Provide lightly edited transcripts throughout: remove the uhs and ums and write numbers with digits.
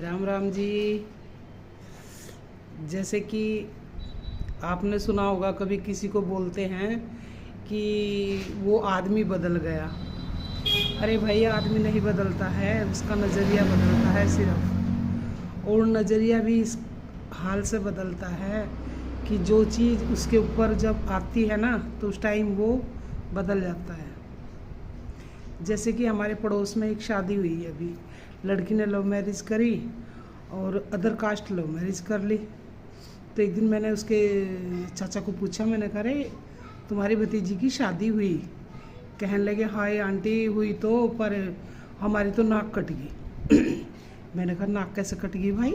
राम राम जी। जैसे कि आपने सुना होगा, कभी किसी को बोलते हैं कि वो आदमी बदल गया। अरे भाई, आदमी नहीं बदलता है, उसका नज़रिया बदलता है सिर्फ। और नज़रिया भी इस हाल से बदलता है कि जो चीज़ उसके ऊपर जब आती है ना, तो उस टाइम वो बदल जाता है। जैसे कि हमारे पड़ोस में एक शादी हुई है अभी। लड़की ने लव मैरिज करी और अदर कास्ट लव मैरिज कर ली। तो एक दिन मैंने उसके चाचा को पूछा, मैंने कहा, अरे तुम्हारी भतीजी की शादी हुई? कहने लगे, हाय आंटी हुई तो, पर हमारी तो नाक कट गई। मैंने कहा, नाक कैसे कट गई भाई?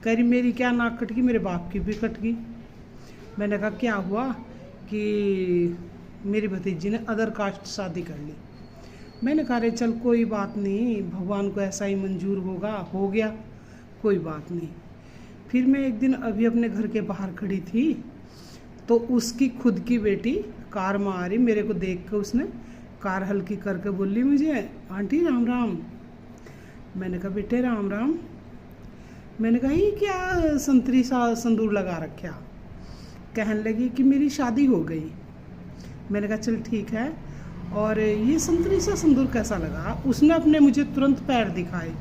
कह रही, मेरी क्या नाक कट गई, मेरे बाप की भी कट गई। मैंने कहा, क्या हुआ? कि मेरी भतीजी ने अदर कास्ट शादी कर ली। मैंने कहा, अरे चल कोई बात नहीं, भगवान को ऐसा ही मंजूर होगा, हो गया, कोई बात नहीं। फिर मैं एक दिन अभी अपने घर के बाहर खड़ी थी, तो उसकी खुद की बेटी कार में आ रही, मेरे को देख के उसने कार हल्की करके बोली मुझे, आंटी राम राम। मैंने कहा, बेटे राम राम। मैंने कहा, ये क्या संतरी सा संदूर लगा रखा? कहने लगी कि मेरी शादी हो गई। मैंने कहा, चल ठीक है, और ये संतरी सा संदूर कैसा लगा? उसने अपने मुझे तुरंत पैर दिखाए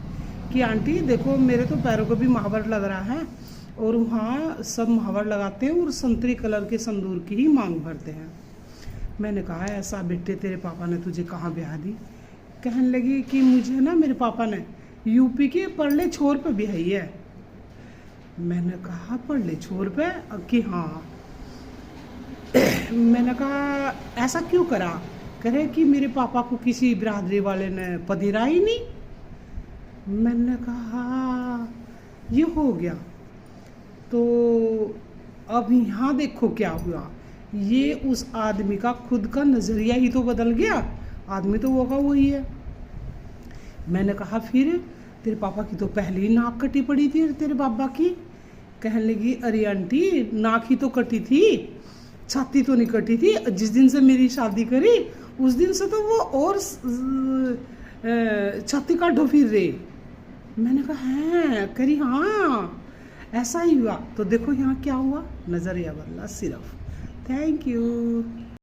कि आंटी देखो, मेरे तो पैरों को भी महावर लग रहा है, और वहाँ सब महावर लगाते हैं और संतरी कलर के संदूर की ही मांग भरते हैं। मैंने कहा, ऐसा बेटे तेरे पापा ने तुझे कहाँ ब्याह दी? कहने लगी कि मुझे ना मेरे पापा ने यूपी के परले छोर पे ब्याही है। मैंने कहा, परले छोर पे? कि हाँ। मैंने कहा, ऐसा क्यों करा? कह रहे कि मेरे पापा को किसी बिरादरी वाले ने पदिरा ही नहीं। मैंने कहा, ये हो गया। तो अब यहाँ देखो क्या हुआ, ये उस आदमी का खुद का नज़रिया ही तो बदल गया। आदमी तो वो का वही है। मैंने कहा, फिर तेरे पापा की तो पहले ही नाक कटी पड़ी थी तेरे बाबा की। कहने लगी, अरे आंटी नाक ही तो कटी थी, छाती तो नहीं कटी थी। जिस दिन से मेरी शादी करी उस दिन से तो वो और छाती काटो फिर रहे। मैंने कहा, हैं? करी, हाँ ऐसा ही हुआ। तो देखो यहाँ क्या हुआ, नज़रिया बदला सिर्फ। Thank you.